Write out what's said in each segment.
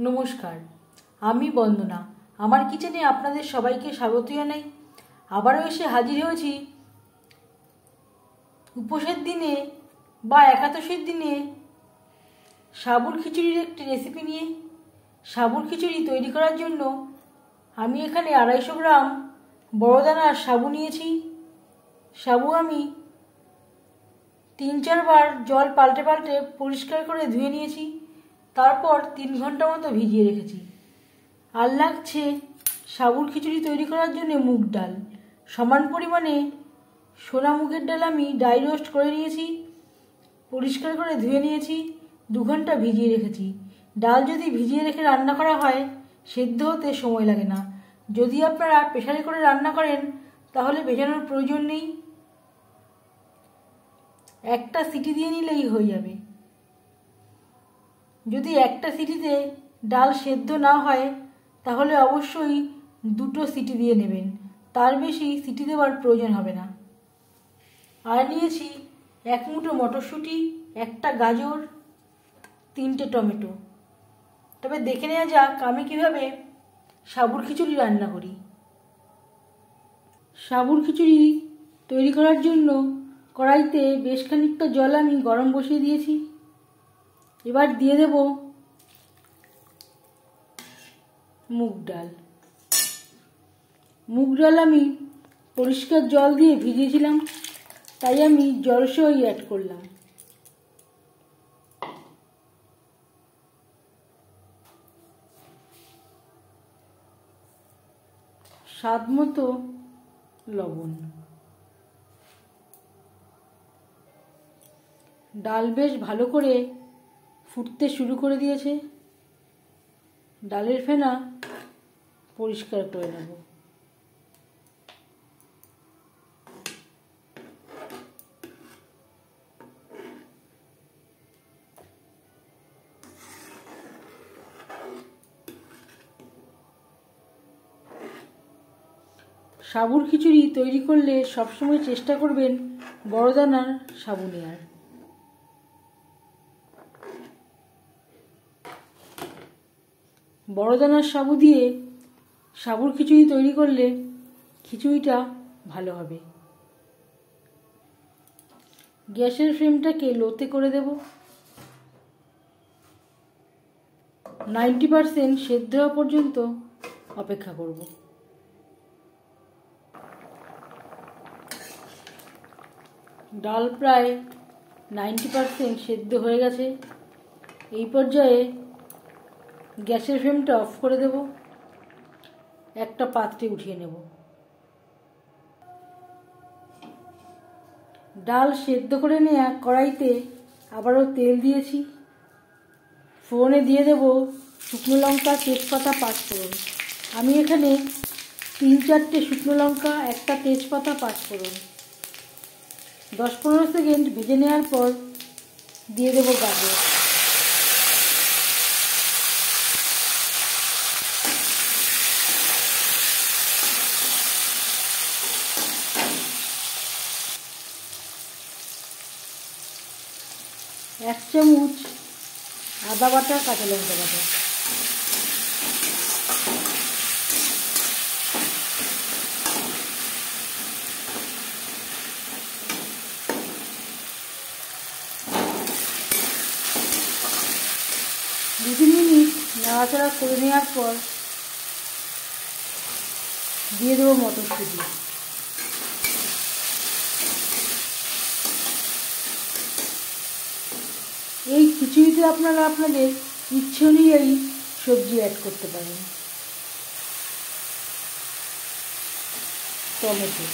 নমস্কার, আমি বন্দনা। আমার কিচেনে আপনাদের সবাইকে স্বাগত জানাই। আবারও এসে হাজির হয়েছি উপোসের দিনে বা একাদশীর দিনে সাবুর খিচুড়ির একটি রেসিপি নিয়ে। সাবুর খিচুড়ি তৈরি করার জন্য আমি এখানে 250 গ্রাম বড় দানার সাবু নিয়েছি। সাবু আমি 3-4 বার জল পাল্টে পাল্টে পরিষ্কার করে ধুয়ে নিয়েছি। তারপর 3 ঘন্টা মতো ভিজিয়ে রেখেছি। আর লাগছে সাবুর খিচুড়ি তৈরি করার জন্য মুগ ডাল। সমান পরিমাণে সোনা মুগের ডাল আমি ড্রাই রোস্ট করে নিয়েছি, পরিষ্কার করে ধুয়ে নিয়েছি, 2 ঘন্টা ভিজিয়ে রেখেছি। ডাল যদি ভিজিয়ে রেখে রান্না করা হয় সেদ্ধ হতে সময় লাগে না। যদি আপনারা প্রেসারে করে রান্না করেন তাহলে ভেজানোর প্রয়োজন নেই, একটা সিটি দিয়ে নিলেই হয়ে যাবে। যদি একটা সিটিতে ডাল সেদ্ধ না হয় তাহলে অবশ্যই 2টো সিটি দিয়ে নেবেন, তার বেশি সিটি দেওয়ার প্রয়োজন হবে না। আর নিয়েছি 1 মুঠো মটরশুঁটি, 1টা গাজর, 3টে টমেটো। তবে দেখে নেওয়া যাক আমি কীভাবে সাবুর খিচুড়ি রান্না করি। সাবুর খিচুড়ি তৈরি করার জন্য কড়াইতে বেশ খানিকটা জল আমি গরম বসিয়ে দিয়েছি। এবার দিয়ে দেব মুগ ডাল। মুগ ডাল আমি পরিষ্কার জল দিয়ে ভিজিয়েছিলাম, তাই আমি জলসই অ্যাড করলাম। স্বাদ মতো লবণ। ডাল বেশ ভালো করে ফুটতে শুরু করে দিয়েছে। ডালের ফেনা পরিষ্কার করে নেব। সাবুর খিচুড়ি তৈরি করলে সবসময় চেষ্টা করবেন বড় দানার সাবু নেওয়ার। বড় দানার সাবু দিয়ে সাবুর খিচুড়ি তৈরি করলে খিচুড়িটা ভালো হবে। গ্যাসের ফ্লেমটাকে লোতে করে দেব। 90% সেদ্ধ হওয়া পর্যন্ত অপেক্ষা করব। ডাল প্রায় 90% সেদ্ধ হয়ে গেছে। এই পর্যায়ে গ্যাসের ফ্লেমটা অফ করে দেব, একটা পাত্রে উঠিয়ে নেব। ডাল সেদ্ধ করে নেওয়া কড়াইতে আবারও তেল দিয়েছি। ফোড়নে দিয়ে দেব শুকনো লঙ্কা, তেজপাতা, 5 ফোড়ন। আমি এখানে 3-4টে শুকনো লঙ্কা, 1টা তেজপাতা, 5 ফোড়ন 10-15 সেকেন্ড ভেজে নেওয়ার পর দিয়ে দেব গাজর। এক চামচ আদা বাটা, কাঁচা লঙ্কা বাটা। দু 3 মিনিট নাড়াচাড়া করে নেওয়ার পর দিয়ে দেবো মটরশুঁটি। এই খিচুড়িতে আপনারা আপনাদের ইচ্ছে অনুযায়ী সবজি অ্যাড করতে পারেন। টমেটো,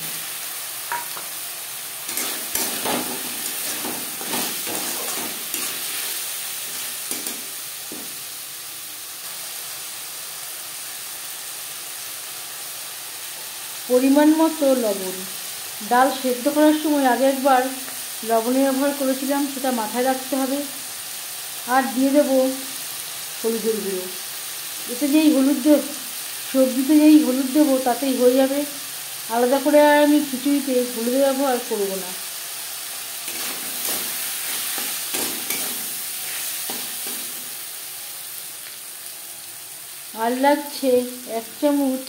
পরিমাণ মতো লবণ। ডাল সেদ্ধ করার সময় আগে একবার লবণের ব্যবহার করেছিলাম, সেটা মাথায় রাখতে হবে। আর দিয়ে দেব হলুদের গুঁড়ো। এতে যেই হলুদ সবজিতে যেই হলুদ দেবো তাতেই হয়ে যাবে, আলাদা করে আর আমি খিচুড়িতে হলুদের ব্যবহার করব না। আর লাগছে 1 চামচ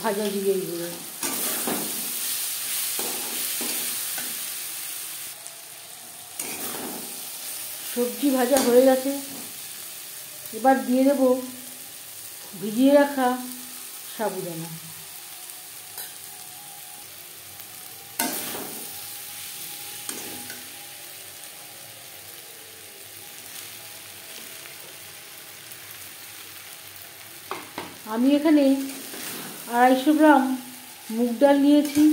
ভাজা জিরের গুঁড়ো। সবজি ভাজা হয়ে গেছে, এবার দিয়ে দেব ভিজিয়ে রাখা সাবুদানা। আমি এখানে 250 গ্রাম মুগ ডাল নিয়েছি,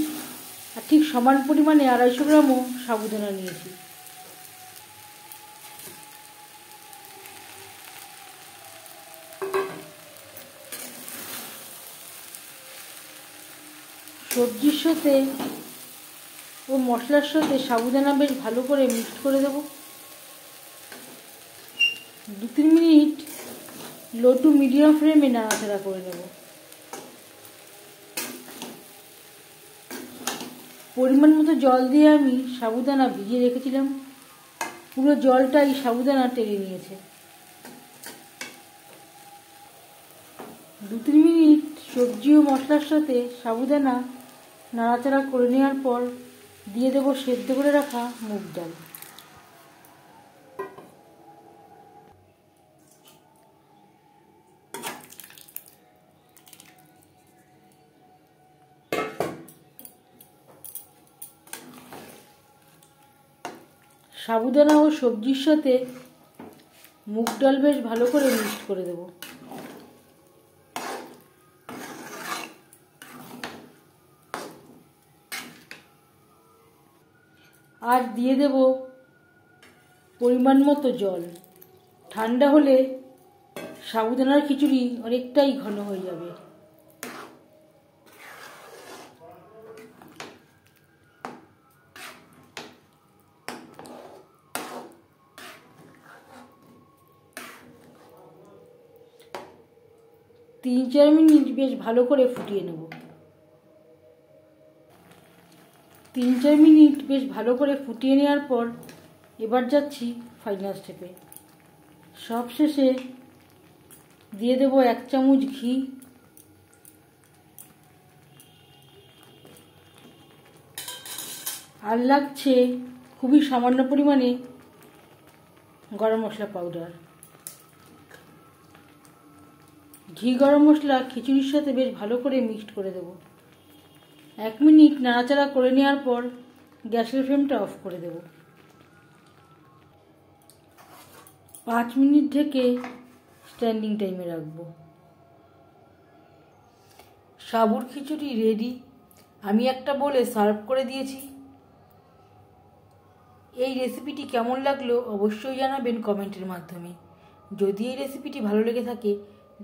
আর ঠিক সমান পরিমাণে 250 গ্রামও সাবুদানা নিয়েছি। সবজির সাথে ও মশলার সাথে সাবুদানা বেশ ভালো করে মিক্সড করে দেব। 2-3 মিনিট লো টু মিডিয়াম ফ্লেমে নাড়াচাড়া করে নেব। পরিমাণ মতো জল দিয়ে আমি সাবুদানা ভিজিয়ে রেখেছিলাম, পুরো জলটাই সাবুদানা টেনে নিয়েছে। 2-3 মিনিট সবজি ও মশলার সাথে সাবুদানা নাড়াচাড়া করে নেওয়ার পর দিয়ে দেব সেদ্ধ করে রাখা মুগ ডাল। সাবুদানা ও সবজির সাথে মুগ ডাল বেশ ভালো করে মিক্সড করে দেব। আর দিয়ে দেব পরিমাণ মতো জল। ঠান্ডা হলে সাবুদানার খিচুড়ি অনেকটাই ঘন হয়ে যাবে। তিন 4 মিনিট বেশ ভালো করে ফুটিয়ে নেব। 3-4 মিনিট বেশ ভালো করে ফুটিয়ে নেওয়ার পর এবার যাচ্ছি ফাইনাল স্টেপে। সবশেষে দিয়ে দেব 1 চামচ ঘি, আর লাগছে খুবই সামান্য পরিমাণে গরম মশলা পাউডার। ঘি গরম মশলা খিচুড়ির সাথে বেশ ভালো করে মিক্সড করে দেব। 1 মিনিট নাড়াচাড়া করে নেওয়ার পর গ্যাসের ফ্লেমটা অফ করে দেব। 5 মিনিট ঢেকে স্ট্যান্ডিং টাইমে রাখবো। সাবুর খিচুড়ি রেডি। আমি একটা বলে সার্ভ করে দিয়েছি। এই রেসিপিটি কেমন লাগলো অবশ্যই জানাবেন কমেন্টের মাধ্যমে। যদি এই রেসিপিটি ভালো লেগে থাকে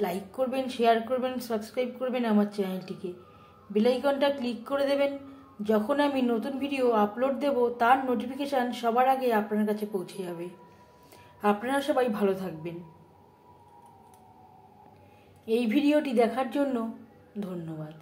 লাইক করবেন, শেয়ার করবেন, সাবস্ক্রাইব করবেন আমার চ্যানেলটিকে। বেল আইকনটা ক্লিক করে দেবেন। যখন আমি নতুন ভিডিও আপলোড দেব তার নোটিফিকেশান সবার আগে আপনার কাছে পৌঁছে যাবে। আপনারা সবাই ভালো থাকবেন। এই ভিডিওটি দেখার জন্য ধন্যবাদ।